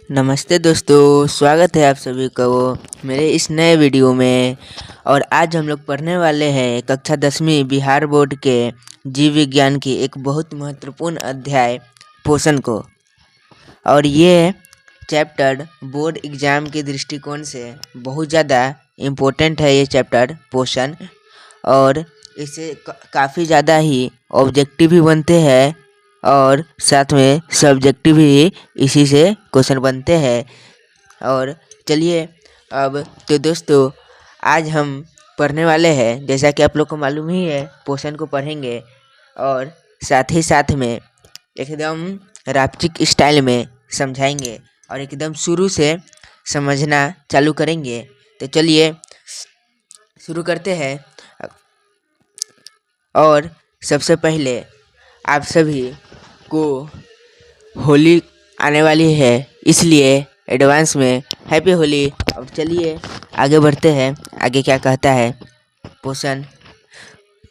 नमस्ते दोस्तों, स्वागत है आप सभी को मेरे इस नए वीडियो में। और आज हम लोग पढ़ने वाले हैं कक्षा 10वीं बिहार बोर्ड के जीव विज्ञान की एक बहुत महत्वपूर्ण अध्याय पोषण को। और ये चैप्टर बोर्ड एग्ज़ाम के दृष्टिकोण से बहुत ज़्यादा इम्पोर्टेंट है ये चैप्टर पोषण। और इससे काफ़ी ज़्यादा ही ऑब्जेक्टिव भी बनते हैं और साथ में सब्जेक्टिव भी इसी से क्वेश्चन बनते हैं। और चलिए अब तो दोस्तों आज हम पढ़ने वाले हैं, जैसा कि आप लोग को मालूम ही है, पोषण को पढ़ेंगे और साथ ही साथ में एकदम रापचिक स्टाइल में समझाएंगे और एकदम शुरू से समझना चालू करेंगे। तो चलिए शुरू करते हैं। और सबसे पहले आप सभी को होली आने वाली है, इसलिए एडवांस में हैप्पी होली। अब चलिए आगे बढ़ते हैं। आगे क्या कहता है? पोषण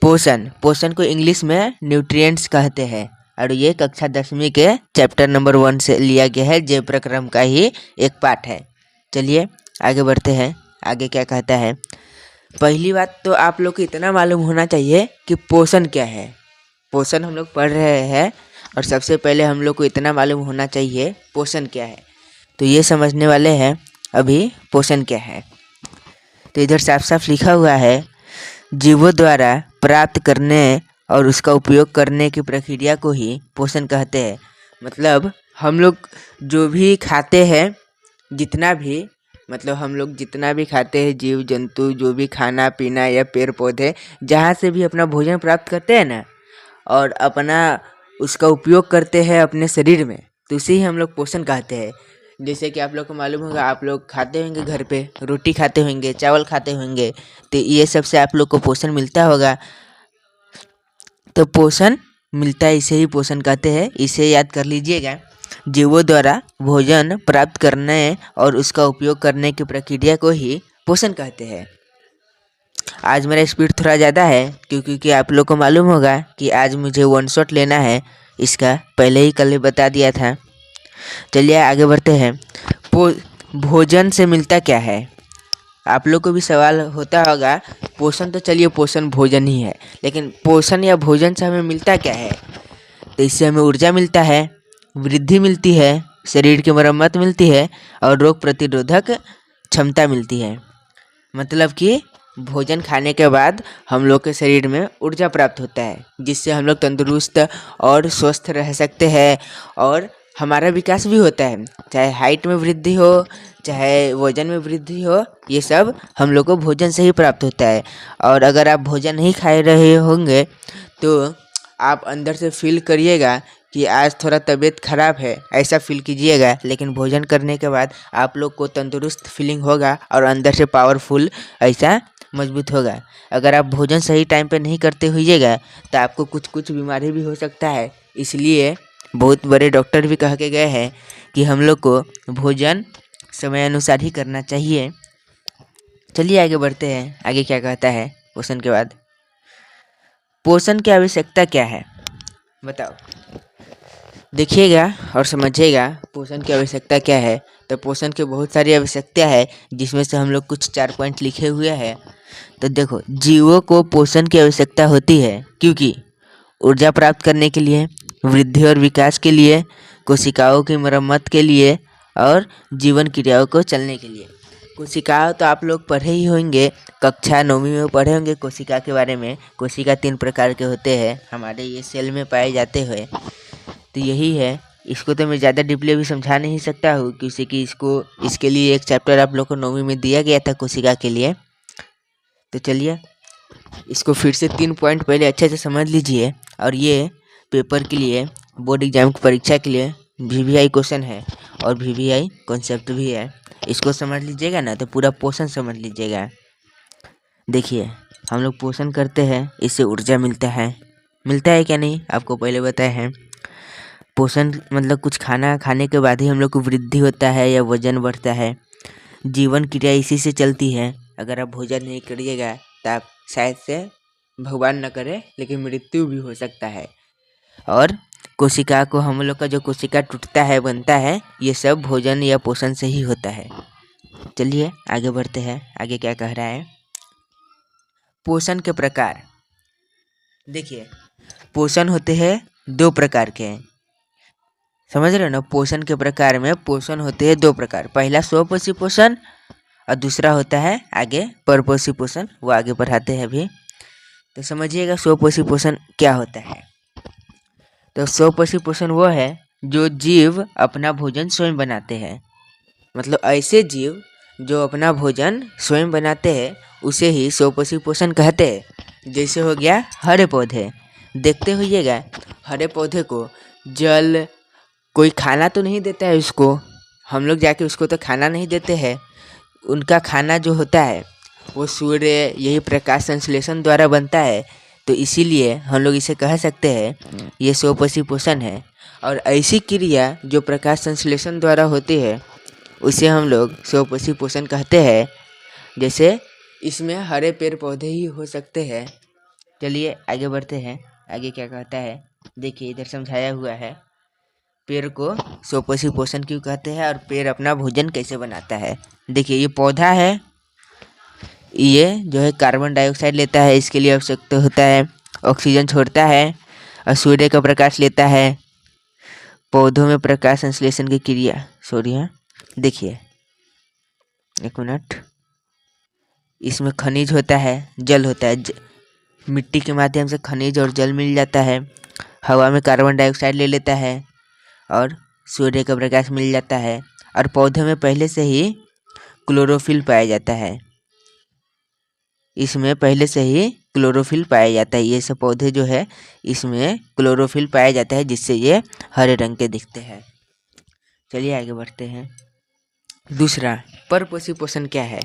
पोषण पोषण को इंग्लिश में न्यूट्रिएंट्स कहते हैं और ये कक्षा 10वीं के चैप्टर नंबर 1 से लिया गया है। जैव प्रक्रम का ही एक पार्ट है। चलिए आगे बढ़ते हैं। आगे क्या कहता है? पहली बात तो आप लोग को इतना मालूम होना चाहिए कि पोषण क्या है। पोषण हम लोग पढ़ रहे हैं और सबसे पहले हम लोग को इतना मालूम होना चाहिए पोषण क्या है। तो ये समझने वाले हैं अभी पोषण क्या है। तो इधर साफ साफ लिखा हुआ है, जीवों द्वारा प्राप्त करने और उसका उपयोग करने की प्रक्रिया को ही पोषण कहते हैं। मतलब हम लोग जो भी खाते हैं, जितना भी हम लोग जितना भी खाते हैं, जीव जंतु जो भी खाना पीना या पेड़ पौधे जहाँ से भी अपना भोजन प्राप्त करते हैं ना, और अपना उसका उपयोग करते हैं अपने शरीर में, तो इसे ही हम लोग पोषण कहते हैं। जैसे कि आप लोग को मालूम होगा, आप लोग खाते होंगे घर पे, रोटी खाते होंगे, चावल खाते होंगे, तो ये सब से आप लोग को पोषण मिलता होगा। तो पोषण मिलता है, इसे ही पोषण कहते हैं। इसे याद कर लीजिएगा। जीवों द्वारा भोजन प्राप्त करने और उसका उपयोग करने की प्रक्रिया को ही पोषण कहते हैं। आज मेरा स्पीड थोड़ा ज़्यादा है क्योंकि आप लोग को मालूम होगा कि आज मुझे 1 शॉट लेना है। इसका पहले ही कल बता दिया था। चलिए आगे बढ़ते हैं। भोजन से मिलता क्या है? आप लोग को भी सवाल होता होगा। पोषण तो चलिए पोषण भोजन ही है, लेकिन पोषण या भोजन से हमें मिलता क्या है? तो इससे हमें ऊर्जा मिलता है, वृद्धि मिलती है, शरीर की मरम्मत मिलती है और रोग प्रतिरोधक क्षमता मिलती है। मतलब कि भोजन खाने के बाद हम लोग के शरीर में ऊर्जा प्राप्त होता है, जिससे हम लोग तंदुरुस्त और स्वस्थ रह सकते हैं और हमारा विकास भी होता है। चाहे हाइट में वृद्धि हो, चाहे वजन में वृद्धि हो, ये सब हम लोग को भोजन से ही प्राप्त होता है। और अगर आप भोजन नहीं खा रहे होंगे तो आप अंदर से फील करिएगा कि आज थोड़ा तबीयत खराब है, ऐसा फील कीजिएगा। लेकिन भोजन करने के बाद आप लोग को तंदुरुस्त फीलिंग होगा और अंदर से पावरफुल ऐसा मजबूत होगा। अगर आप भोजन सही टाइम पे नहीं करते होइएगा तो आपको कुछ बीमारी भी हो सकता है। इसलिए बहुत बड़े डॉक्टर भी कह के गए हैं कि हम लोग को भोजन समय अनुसार ही करना चाहिए। चलिए आगे बढ़ते हैं। आगे क्या कहता है पोषण के बाद? पोषण की आवश्यकता क्या है बताओ? देखिएगा और समझिएगा पोषण की आवश्यकता क्या है। तो पोषण की बहुत सारी आवश्यकता है, जिसमें से हम लोग कुछ 4 पॉइंट लिखे हुए हैं। तो देखो, जीवों को पोषण की आवश्यकता होती है क्योंकि ऊर्जा प्राप्त करने के लिए, वृद्धि और विकास के लिए, कोशिकाओं की मरम्मत के लिए और जीवन क्रियाओं को चलने के लिए। कोशिका तो आप लोग पढ़े ही होंगे, कक्षा 9वीं में पढ़े होंगे कोशिका के बारे में। कोशिका 3 प्रकार के होते हैं, हमारे ये सेल में पाए जाते हुए। तो यही है। इसको तो मैं ज़्यादा डीपली अभी समझा नहीं सकता हूँ, क्योंकि इसके लिए एक चैप्टर आप लोग को 9वीं में दिया गया था कोशिका के लिए। तो चलिए इसको फिर से 3 पॉइंट पहले अच्छे से समझ लीजिए। और ये पेपर के लिए, बोर्ड एग्जाम की परीक्षा के लिए VVI क्वेश्चन है और VVI कॉन्सेप्ट भी है। इसको समझ लीजिएगा ना तो पूरा पोषण समझ लीजिएगा। देखिए, हम लोग पोषण करते हैं, इससे ऊर्जा मिलता है क्या नहीं आपको पहले बताया है। पोषण मतलब कुछ खाना खाने के बाद ही हम लोग को वृद्धि होता है या वजन बढ़ता है। जीवन क्रिया इसी से चलती है। अगर आप भोजन नहीं करिएगा तो आप शायद से, भगवान न करे, लेकिन मृत्यु भी हो सकता है। और कोशिका को हम लोग का जो कोशिका टूटता है बनता है, ये सब भोजन या पोषण से ही होता है। चलिए आगे बढ़ते हैं। आगे क्या कह रहा है, पोषण के प्रकार। देखिए पोषण होते हैं 2 प्रकार के, समझ रहे हो ना। पोषण के प्रकार में पोषण होते हैं 2 प्रकार, पहला स्वपोषी पोषण और दूसरा होता है आगे परपोषी पोषण। वो आगे बढ़ाते हैं अभी, तो समझिएगा स्वपोषी पोषण क्या होता है। तो स्वपोषी पोषण वो है जो जीव अपना भोजन स्वयं बनाते हैं, मतलब ऐसे जीव जो अपना भोजन स्वयं बनाते हैं उसे ही स्वपोषी पोषण कहते हैं। जैसे हो गया हरे पौधे, देखते होइएगा हरे पौधे को जल, कोई खाना तो नहीं देता है उसको, हम लोग जाके उसको तो खाना नहीं देते हैं। उनका खाना जो होता है वो सूर्य, यही प्रकाश संश्लेषण द्वारा बनता है, तो इसीलिए हम लोग इसे कह सकते हैं ये स्वपोषी पोषण है। और ऐसी क्रिया जो प्रकाश संश्लेषण द्वारा होती है उसे हम लोग स्वपोषी पोषण कहते हैं। जैसे इसमें हरे पेड़ पौधे ही हो सकते हैं। चलिए आगे बढ़ते हैं। आगे क्या कहता है, देखिए इधर समझाया हुआ है पेड़ को स्वपोषी पोषण क्यों कहते हैं और पेड़ अपना भोजन कैसे बनाता है। देखिए ये पौधा है, ये जो है कार्बन डाइऑक्साइड लेता है, इसके लिए आवश्यकता होता है, ऑक्सीजन छोड़ता है और सूर्य का प्रकाश लेता है। पौधों में प्रकाश संश्लेषण की क्रिया, सॉरी हाँ, देखिए एक मिनट, इसमें खनिज होता है, जल होता है, मिट्टी के माध्यम से खनिज और जल मिल जाता है, हवा में कार्बन डाइऑक्साइड ले लेता है और सूर्य का प्रकाश मिल जाता है। और पौधे में पहले से ही क्लोरोफिल पाया जाता है, इसमें पहले से ही क्लोरोफिल पाया जाता है। ये सब पौधे जो है इसमें क्लोरोफिल पाया जाता है जिससे ये हरे रंग के दिखते हैं। चलिए आगे बढ़ते हैं। दूसरा परपोषी पोषण क्या है,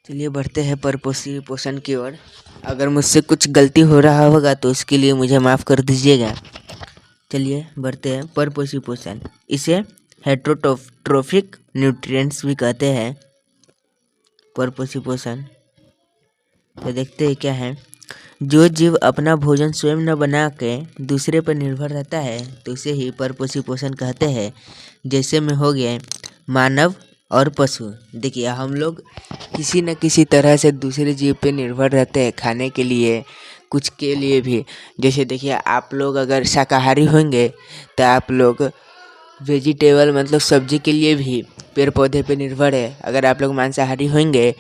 चलिए बढ़ते हैं परपोषी पोषण की ओर। अगर मुझसे कुछ गलती हो रहा होगा तो उसके लिए मुझे माफ़ कर दीजिएगा। चलिए बढ़ते हैं परपोषी पोषण। इसे हेट्रोट्रोफिक न्यूट्रिएंट्स भी कहते हैं, परपोषी पोषण। तो देखते हैं क्या है, जो जीव अपना भोजन स्वयं न बना के दूसरे पर निर्भर रहता है तो उसे ही परपोषी पोषण कहते हैं। जैसे में हो गए मानव और पशु। देखिए हम लोग किसी न किसी तरह से दूसरे जीव पे निर्भर रहते हैं खाने के लिए, कुछ के लिए भी। जैसे देखिए आप लोग अगर शाकाहारी होंगे तो आप लोग वेजिटेबल मतलब सब्जी के लिए भी पेड़ पौधे पे निर्भर है। अगर आप लोग मांसाहारी होंगे,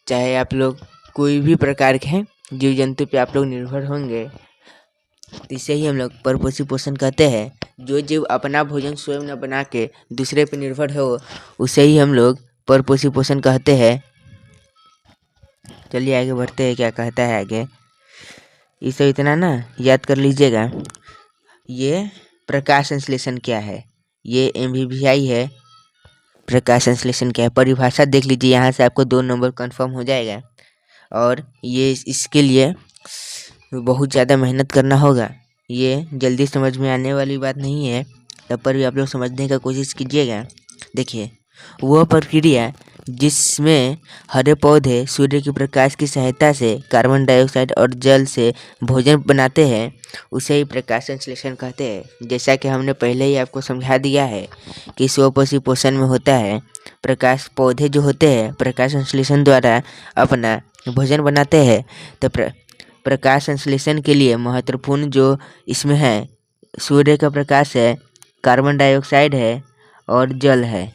चाहे आप लोग कोई भी प्रकार के जीव जंतु पे आप लोग निर्भर होंगे, तो इसे ही हम लोग परपोषी पोषण कहते हैं। जो जीव अपना भोजन स्वयं न बना के दूसरे पे निर्भर हो उसे ही हम लोग परपोषी पोषण कहते हैं। चलिए आगे बढ़ते हैं, क्या कहता है आगे, इसे इतना ना याद कर लीजिएगा। ये प्रकाश संश्लेषण क्या है, ये MVVI है। प्रकाश संश्लेषण क्या है, परिभाषा देख लीजिए, यहाँ से आपको 2 नंबर कंफर्म हो जाएगा। और ये इसके लिए बहुत ज़्यादा मेहनत करना होगा, ये जल्दी समझ में आने वाली बात नहीं है, तब पर भी आप लोग समझने का कोशिश कीजिएगा। देखिए वह प्रक्रिया जिसमें हरे पौधे सूर्य के प्रकाश की सहायता से कार्बन डाइऑक्साइड और जल से भोजन बनाते हैं उसे ही प्रकाश संश्लेषण कहते हैं। जैसा कि हमने पहले ही आपको समझा दिया है कि स्वपोषी पोषण में होता है प्रकाश, पौधे जो होते हैं प्रकाश संश्लेषण द्वारा अपना भोजन बनाते हैं। तो प्रकाश संश्लेषण के लिए महत्वपूर्ण जो इसमें है सूर्य का प्रकाश है, कार्बन डाइऑक्साइड है और जल है।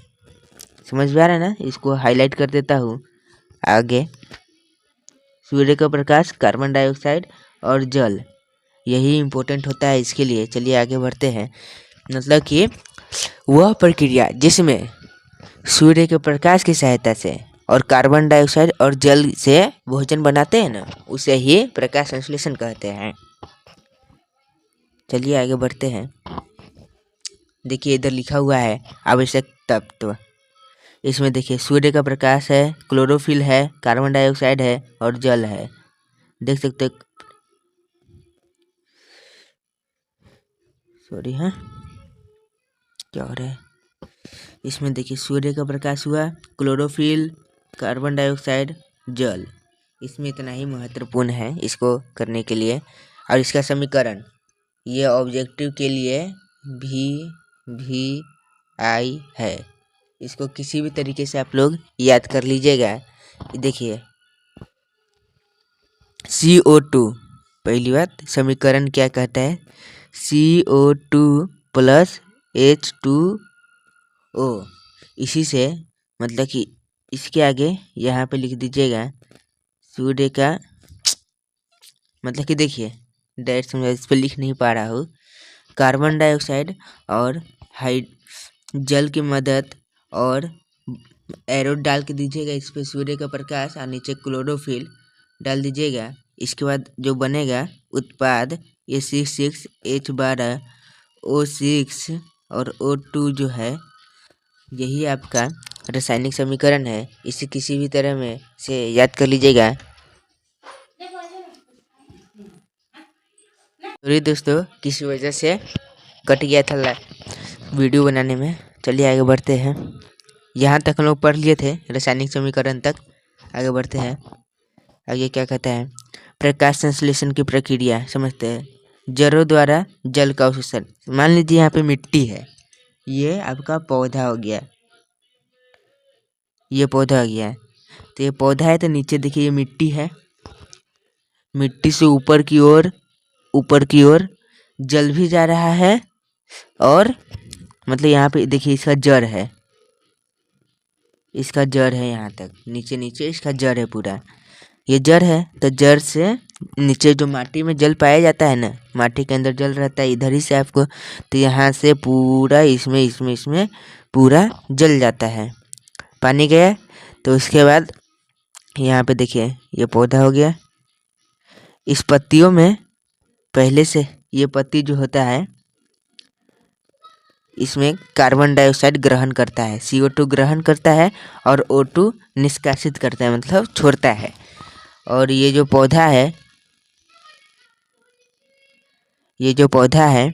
समझ में आ रहा है ना, इसको हाईलाइट कर देता हूँ आगे। सूर्य का प्रकाश, कार्बन डाइऑक्साइड और जल, यही इम्पोर्टेंट होता है इसके लिए। चलिए आगे बढ़ते हैं। मतलब कि वह प्रक्रिया जिसमें सूर्य के प्रकाश की सहायता से और कार्बन डाइऑक्साइड और जल से भोजन बनाते हैं ना, उसे ही प्रकाश संश्लेषण कहते हैं। चलिए आगे बढ़ते हैं। देखिए इधर लिखा हुआ है आवश्यक तत्व। इसमें देखिए सूर्य का प्रकाश है, क्लोरोफिल है, कार्बन डाइऑक्साइड है और जल है। देख सकते हो, सॉरी हाँ क्या हो रहा है, इसमें देखिए सूर्य का प्रकाश हुआ, क्लोरोफिल, कार्बन डाइऑक्साइड, जल, इसमें इतना ही महत्वपूर्ण है इसको करने के लिए। और इसका समीकरण ये ऑब्जेक्टिव के लिए भी आई है। इसको किसी भी तरीके से आप लोग याद कर लीजिएगा। देखिए CO2, पहली बात समीकरण क्या कहता है, CO2 प्लस H2O। इसी से मतलब कि इसके आगे यहाँ पे लिख दीजिएगा सूर्य का, मतलब कि देखिए डायरेक्ट समझा, इस पर लिख नहीं पा रहा हूँ। कार्बन डाइऑक्साइड और जल की मदद और एरो डाल के दीजिएगा इस पे सूर्य का प्रकाश, और नीचे क्लोरोफिल डाल दीजिएगा। इसके बाद जो बनेगा उत्पाद ये C6H12O6 और O2 जो है, यही आपका रासायनिक समीकरण है। इसे किसी भी तरह में से याद कर लीजिएगा। सॉरी दोस्तों, किसी वजह से कट गया था वीडियो बनाने में। चलिए आगे बढ़ते हैं। यहाँ तक हम लोग पढ़ लिए थे रासायनिक समीकरण तक। आगे बढ़ते हैं। आगे क्या कहता है, प्रकाश संश्लेषण की प्रक्रिया समझते हैं। जड़ों द्वारा जल का अवशोषण। मान लीजिए यहाँ पे मिट्टी है, ये आपका पौधा हो गया, ये पौधा हो गया। तो ये पौधा है तो नीचे देखिए ये मिट्टी है, मिट्टी से ऊपर की ओर जल भी जा रहा है, और मतलब यहाँ पे देखिए इसका जड़ है, इसका जड़ है यहाँ तक नीचे नीचे इसका जड़ है पूरा, ये जड़ है। तो जड़ से नीचे जो माटी में जल पाया जाता है ना, माटी के अंदर जल रहता है इधर ही से आपको, तो यहाँ से पूरा इसमें पूरा जल जाता है, पानी गया। तो उसके बाद यहाँ पे देखिए ये पौधा हो गया। इस पत्तियों में पहले से ये पत्ती जो होता है इसमें कार्बन डाइऑक्साइड ग्रहण करता है, CO2 ग्रहण करता है और O2 निष्कासित करता है, मतलब छोड़ता है। और ये जो पौधा है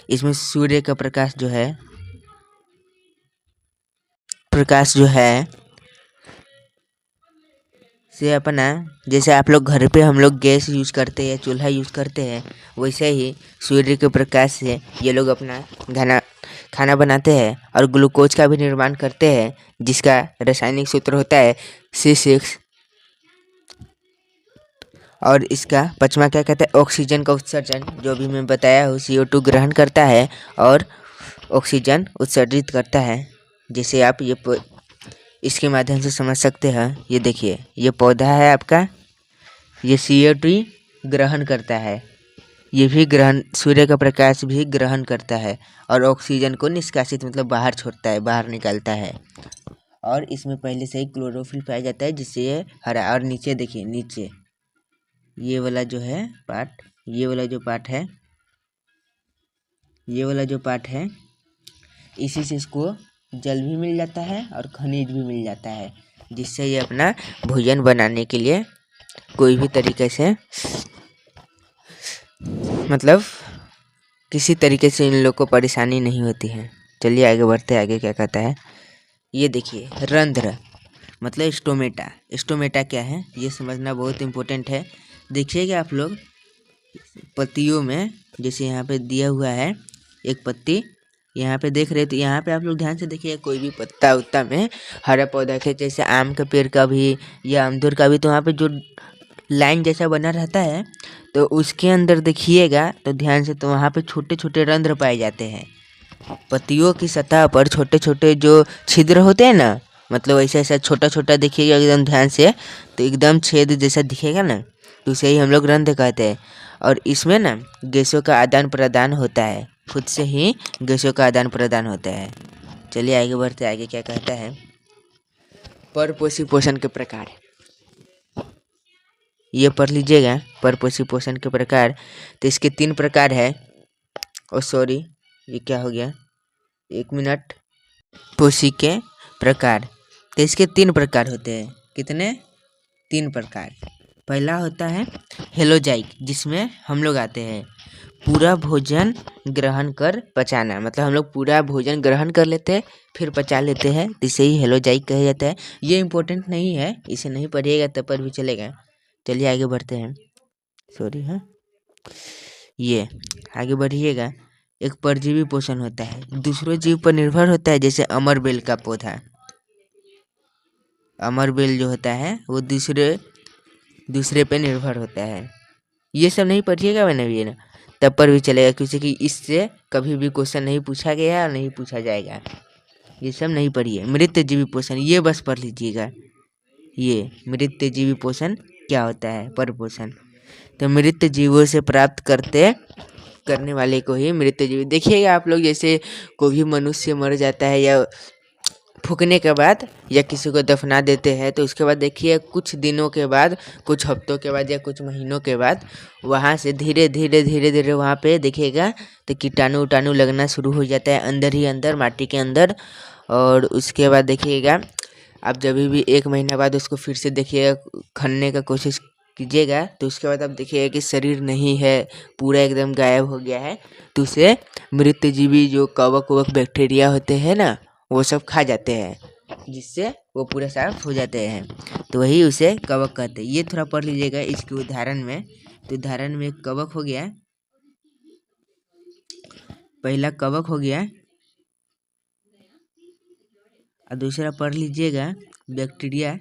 इसमें सूर्य का प्रकाश जो है से अपना, जैसे आप लोग घर पे हम लोग गैस यूज करते हैं, चूल्हा यूज करते हैं, वैसे ही सूर्य के प्रकाश से ये लोग अपना खाना बनाते हैं और ग्लूकोज का भी निर्माण करते हैं, जिसका रासायनिक सूत्र होता है C6। और इसका पचमा क्या कहता है, ऑक्सीजन का उत्सर्जन, जो भी मैं बताया हूँ, CO2 ग्रहण करता है और ऑक्सीजन उत्सर्जित करता है। जैसे आप ये इसके माध्यम से समझ सकते हैं। ये देखिए ये पौधा है आपका, ये CO2 ग्रहण करता है, ये भी सूर्य का प्रकाश भी ग्रहण करता है और ऑक्सीजन को निष्कासित मतलब बाहर छोड़ता है, बाहर निकालता है। और इसमें पहले से ही क्लोरोफिल पाया जाता है, जिससे ये हरा। और नीचे देखिए, नीचे ये वाला जो है पार्ट, ये वाला जो पार्ट है, इसी से इसको जल भी मिल जाता है और खनिज भी मिल जाता है, जिससे ये अपना भोजन बनाने के लिए कोई भी तरीके से मतलब किसी तरीके से इन लोग को परेशानी नहीं होती है। चलिए आगे बढ़ते हैं। आगे क्या कहता है, ये देखिए रंध्र मतलब स्टोमेटा क्या है ये समझना बहुत इम्पोर्टेंट है। देखिएगा आप लोग पत्तियों में, जैसे यहाँ पे दिया हुआ है एक पत्ती, यहाँ पे देख रहे तो यहाँ पे आप लोग ध्यान से देखिए, कोई भी पत्ता उत्ता में हरा पौधा के, जैसे आम के पेड़ का भी या अमरूद का भी, तो वहाँ पे जो लाइन जैसा बना रहता है, तो उसके अंदर देखिएगा तो ध्यान से, तो वहाँ पे छोटे छोटे रंध्र पाए जाते हैं। पत्तियों की सतह पर छोटे छोटे जो छिद्र होते हैं ना, मतलब ऐसा ऐसा छोटा छोटा देखिएगा एकदम ध्यान से, तो एकदम छेद जैसा दिखेगा ना, तो उसे ही हम लोग रंध्र कहते हैं। और इसमें ना गैसों का आदान प्रदान होता है, खुद से ही गैसों का आदान प्रदान होता है। चलिए आगे बढ़ते हैं। आगे क्या कहता है, परपोषी पोषण के प्रकार, ये पढ़ लीजिएगा परपोषी पोषण के प्रकार। तो इसके 3 प्रकार है। ओ सॉरी, ये क्या हो गया, 1 मिनट। पोषी के प्रकार, तो इसके 3 प्रकार होते हैं। कितने? 3 प्रकार। पहला होता है हेलोजाइक, जिसमें हम लोग आते हैं पूरा भोजन ग्रहण कर पचाना, मतलब हम लोग पूरा भोजन ग्रहण कर लेते हैं फिर पचा लेते हैं, इसे ही हेलोजाइक कहा जाता है। ये इम्पोर्टेंट नहीं है, इसे नहीं पढ़िएगा तब पर भी चलेगा। चलिए आगे बढ़ते हैं। सॉरी हाँ, ये आगे बढ़िएगा। एक परजीवी पोषण होता है, दूसरों जीव पर निर्भर होता है, जैसे अमर बेल का पौधा। अमर बेल जो होता है वो दूसरे पे निर्भर होता है। ये सब नहीं पढ़िएगा मैंने भी ना, तब पर भी चलेगा, क्योंकि इससे कभी भी क्वेश्चन नहीं पूछा गया और नहीं पूछा जाएगा। ये सब नहीं पढ़िए। मृतजीवी पोषण ये बस पढ़ लीजिएगा। ये मृतजीवी पोषण क्या होता है? पर पोषण। तो मृत जीवों से प्राप्त करने वाले को ही मृतजीवी। देखिएगा आप लोग, जैसे कोई भी मनुष्य मर जाता है या फूकने के बाद या किसी को दफना देते हैं, तो उसके बाद देखिए कुछ दिनों के बाद, कुछ हफ्तों के बाद या कुछ महीनों के बाद वहाँ से धीरे धीरे वहाँ पे देखिएगा तो कीटाणु उटाणु लगना शुरू हो जाता है अंदर ही अंदर, माटी के अंदर। और उसके बाद देखिएगा आप जब भी 1 महीना बाद उसको फिर से देखिएगा, खनने का कोशिश कीजिएगा, तो उसके बाद आप देखिएगा कि शरीर नहीं है, पूरा एकदम गायब हो गया है। तो उसे मृतजीवी जो कवक वक बैक्टीरिया होते हैं ना, वो सब खा जाते हैं, जिससे वो पूरा साफ हो जाते हैं। तो वही उसे कवक कहते हैं। ये थोड़ा पढ़ लीजिएगा इसके उदाहरण में। तो उदाहरण में कवक हो गया, पहला कवक हो गया, और दूसरा पढ़ लीजिएगा बैक्टीरिया।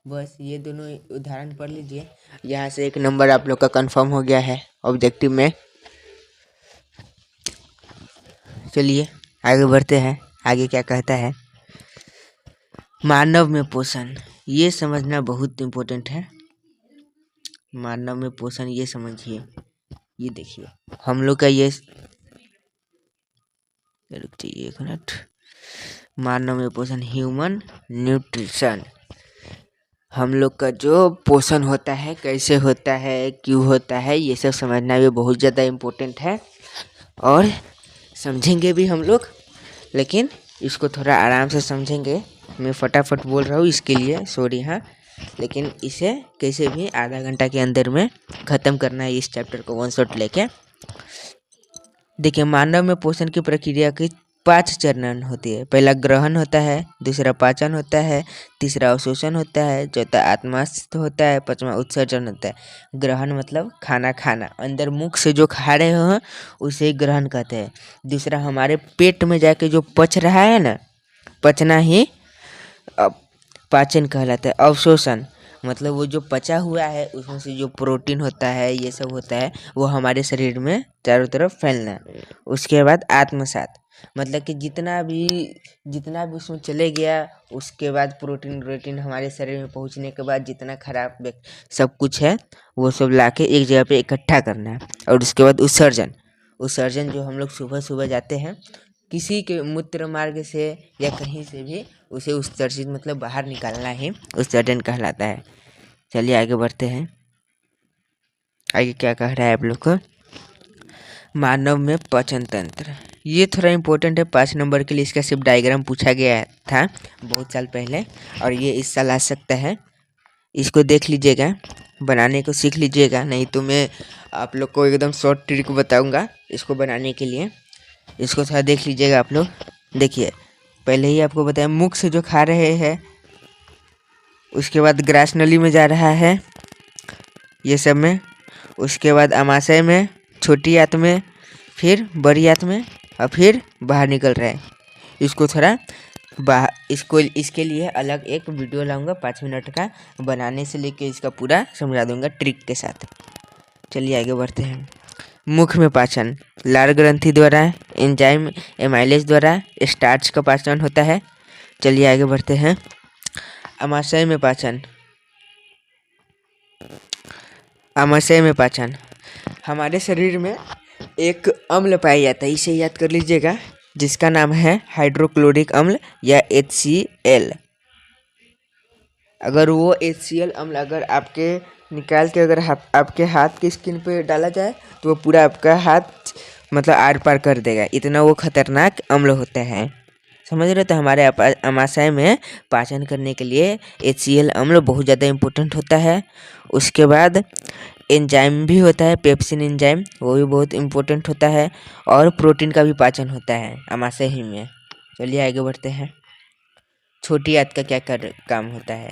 बस ये दोनों उदाहरण पढ़ लीजिए। यहाँ से 1 नंबर आप लोग का कंफर्म हो गया है ऑब्जेक्टिव में। चलिए आगे बढ़ते हैं, आगे क्या कहता है। मानव में पोषण, ये समझना बहुत इम्पोर्टेंट है। मानव में पोषण ये समझिए। ये देखिए हम लोग का ये, रुक जाइए 1 मिनट। मानव में पोषण, ह्यूमन न्यूट्रिशन, हम लोग का जो पोषण होता है, कैसे होता है, क्यों होता है, ये सब समझना भी बहुत ज़्यादा इम्पोर्टेंट है। और समझेंगे भी हम लोग, लेकिन इसको थोड़ा आराम से समझेंगे। मैं फटाफट बोल रहा हूँ इसके लिए सॉरी। हाँ, लेकिन इसे कैसे भी आधा घंटा के अंदर में ख़त्म करना है, इस चैप्टर को 1 शॉट लेके। देखिए मानव में पोषण की प्रक्रिया की 5 चरण होती है। पहला ग्रहण होता है, दूसरा पाचन होता है, तीसरा अवशोषण होता है, चौथा आत्माशय होता है, 5वां उत्सर्जन होता है। ग्रहण मतलब खाना खाना, अंदर मुख से जो खा रहे हो उसे ग्रहण कहते हैं। दूसरा हमारे पेट में जाके जो पच रहा है ना, पचना ही पाचन कहलाता है। अवशोषण मतलब वो जो पचा हुआ है उसमें से जो प्रोटीन होता है, ये सब होता है, वो हमारे शरीर में चारों तरफ फैलना। उसके बाद आत्मसात मतलब कि जितना भी उसमें चले गया, उसके बाद प्रोटीन हमारे शरीर में पहुंचने के बाद जितना खराब सब कुछ है वो सब लाके एक जगह पे इकट्ठा करना है। और उसके बाद उत्सर्जन जो हम लोग सुबह सुबह जाते हैं किसी के मूत्र मार्ग से या कहीं से भी, उसे उत्सर्जित मतलब बाहर निकालना ही उत्सर्जन कहलाता है। चलिए आगे बढ़ते हैं। आगे क्या कह रहा है आप लोग को। मानव में पाचन तंत्र, ये थोड़ा इम्पोर्टेंट है। 5 नंबर के लिए इसका सिर्फ डायग्राम पूछा गया था बहुत साल पहले, और ये इस साल आ सकता है। इसको देख लीजिएगा, बनाने को सीख लीजिएगा, नहीं तो मैं आप लोग को एकदम शॉर्ट ट्रिक बताऊंगा इसको बनाने के लिए। इसको थोड़ा देख लीजिएगा आप लोग। देखिए पहले ही आपको बताया, मुख से जो खा रहे हैं, उसके बाद ग्रास नली में जा रहा है ये सब में, उसके बाद आमाशय में, छोटी आंत में, फिर बड़ी आंत में, और फिर बाहर निकल रहा है। इसको थोड़ा इसके लिए अलग एक वीडियो लाऊंगा 5 मिनट का, बनाने से लेके इसका पूरा समझा दूंगा ट्रिक के साथ। चलिए आगे बढ़ते हैं। मुख में पाचन, लार ग्रंथि द्वारा, एंजाइम एमाइलेज द्वारा स्टार्च का पाचन होता है। चलिए आगे बढ़ते हैं। आमाशय में पाचन, आमाशय में पाचन, हमारे शरीर में एक अम्ल पाया जाता है, इसे याद कर लीजिएगा, जिसका नाम है हाइड्रोक्लोरिक अम्ल या HCl। अगर वो HCl अम्ल अगर आपके निकाल के अगर आपके हाथ की स्किन पे डाला जाए तो वो पूरा आपका हाथ मतलब आर पार कर देगा, इतना वो खतरनाक अम्ल होता है, समझ रहे। तो हमारे आमाशय में पाचन करने के लिए HCl अम्ल बहुत ज़्यादा इम्पोर्टेंट होता है। उसके बाद एंजाइम भी होता है, पेप्सिन एंजाइम, वो भी बहुत इम्पोर्टेंट होता है। और प्रोटीन का भी पाचन होता है आमाशय ही में। चलिए आगे बढ़ते हैं। छोटी आंत का क्या काम होता है।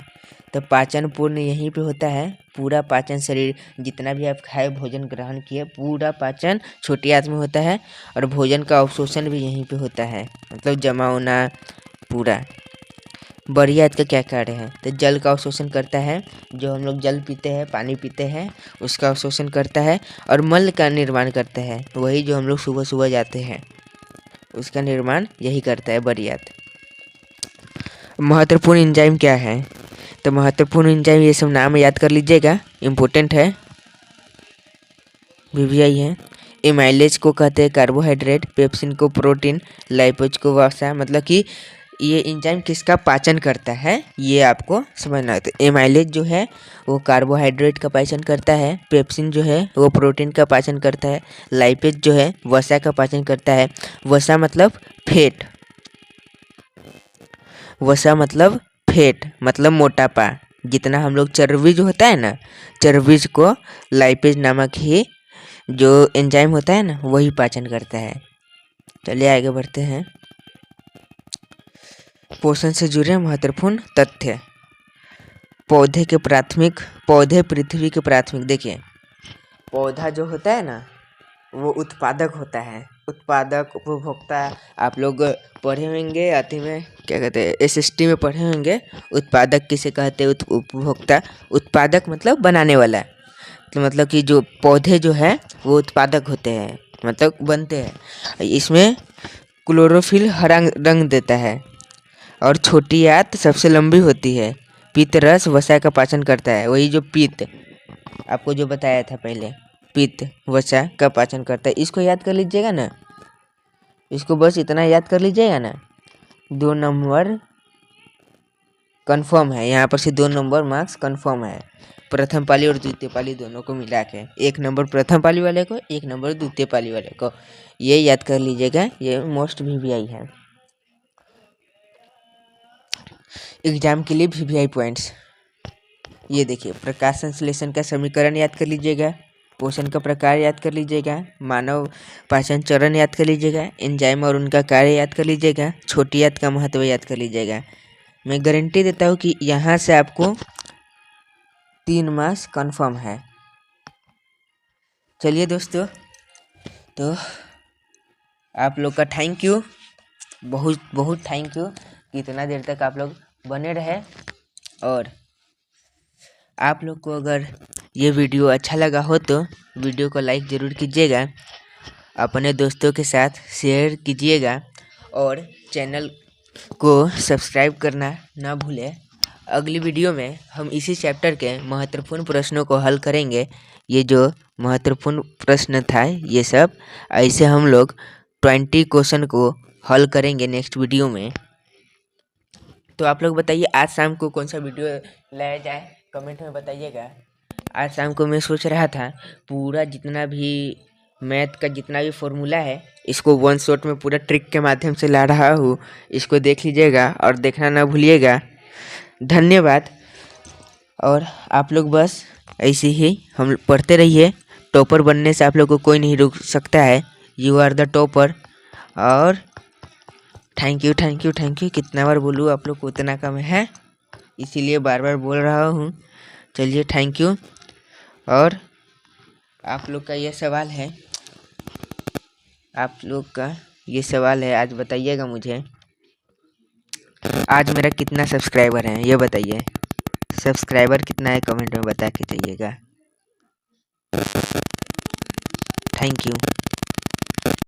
तो पाचन पूर्ण यहीं पे होता है। पूरा पाचन शरीर जितना भी आप खाए भोजन ग्रहण किए पूरा पाचन छोटी आंत में होता है और भोजन का अवशोषण भी यहीं पे होता है, मतलब जमा होना पूरा। बड़ी आंत का क्या कार्य है? तो जल का अवशोषण करता है, जो हम लोग जल पीते हैं पानी पीते हैं उसका अवशोषण करता है और मल का निर्माण करता है, वही जो हम लोग सुबह सुबह जाते हैं उसका निर्माण यही करता है बड़ी आंत। महत्वपूर्ण एंजाइम क्या है? तो महत्वपूर्ण एंजाइम ये सब नाम याद कर लीजिएगा, इम्पोर्टेंट है, वीवीआई है। एमाइलेज को कहते हैं कार्बोहाइड्रेट, पेप्सिन को प्रोटीन, लाइपेज को वसा। मतलब कि ये एंजाइम किसका पाचन करता है ये आपको समझना है। तो एमाइलेज जो है वो कार्बोहाइड्रेट का पाचन करता है, पेप्सिन जो है वो प्रोटीन का पाचन करता है, लाइपेज जो है वसा का पाचन करता है। वसा मतलब फैट, वसा मतलब फैट मतलब मोटापा। जितना हम लोग चर्बी जो होता है ना, चर्बी को लाइपेज नामक ही जो एंजाइम होता है ना वही पाचन करता है। चलिए आगे बढ़ते हैं। पोषण से जुड़े महत्वपूर्ण तथ्य। पौधे पृथ्वी के प्राथमिक, देखिए पौधा जो होता है ना वो उत्पादक होता है, उत्पादक उपभोक्ता। आप लोग पढ़े होंगे अति में क्या कहते हैं एसएसटी में पढ़े होंगे, उत्पादक किसे कहते हैं? उपभोक्ता। उत्पादक मतलब बनाने वाला, तो मतलब कि जो पौधे जो है वो उत्पादक होते हैं, मतलब बनते हैं। इसमें क्लोरोफिल हरा रंग देता है और छोटी आंत सबसे लंबी होती है। पित्त रस वसा का पाचन करता है, वही जो पित्त आपको जो बताया था पहले, पित्त वसा का पाचन करता है। इसको याद कर लीजिएगा ना, इसको बस इतना याद कर लीजिएगा ना। 2 नंबर कंफर्म है, यहाँ पर से 2 नंबर मार्क्स कंफर्म है, प्रथम पाली और द्वितीय पाली दोनों को मिला के। 1 नंबर प्रथम पाली वाले को, 1 नंबर द्वितीय पाली वाले को, ये याद कर लीजिएगा, ये मोस्ट वीवीआई है। एग्जाम के लिए वीवीआई पॉइंट्स ये देखिए, प्रकाश संश्लेषण का समीकरण याद कर लीजिएगा, पोषण का प्रकार याद कर लीजिएगा, मानव पाचन चरण याद कर लीजिएगा, एंजाइम और उनका कार्य याद कर लीजिएगा, छोटी आंत का महत्व याद कर लीजिएगा। मैं गारंटी देता हूँ कि यहाँ से आपको 3 मार्क्स कंफर्म है। चलिए दोस्तों, तो आप लोग का थैंक यू, बहुत बहुत थैंक यू कि इतना देर तक आप लोग बने रहे। और आप लोग को अगर ये वीडियो अच्छा लगा हो तो वीडियो को लाइक ज़रूर कीजिएगा, अपने दोस्तों के साथ शेयर कीजिएगा और चैनल को सब्सक्राइब करना ना भूलें। अगली वीडियो में हम इसी चैप्टर के महत्वपूर्ण प्रश्नों को हल करेंगे। ये जो महत्वपूर्ण प्रश्न था ये सब ऐसे हम लोग 20 क्वेश्चन को हल करेंगे नेक्स्ट वीडियो में। तो आप लोग बताइए आज शाम को कौन सा वीडियो लाया जाए, कमेंट में बताइएगा। आज शाम को मैं सोच रहा था पूरा जितना भी मैथ का जितना भी फॉर्मूला है इसको वन शॉट में पूरा ट्रिक के माध्यम से ला रहा हूँ, इसको देख लीजिएगा और देखना ना भूलिएगा। धन्यवाद। और आप लोग बस ऐसे ही हम पढ़ते रहिए, टॉपर बनने से आप लोग को कोई नहीं रोक सकता है। You are the topper. और thank you thank you thank you, कितना बार बोलूँ आप लोग को उतना कम है, इसीलिए बार बार बोल रहा हूँ। चलिए थैंक यू। और आप लोग का ये सवाल है, आप लोग का ये सवाल है, आज बताइएगा मुझे आज मेरा कितना सब्सक्राइबर है ये बताइए। सब्सक्राइबर कितना है कमेंट में बता के जाइएगा। Thank you.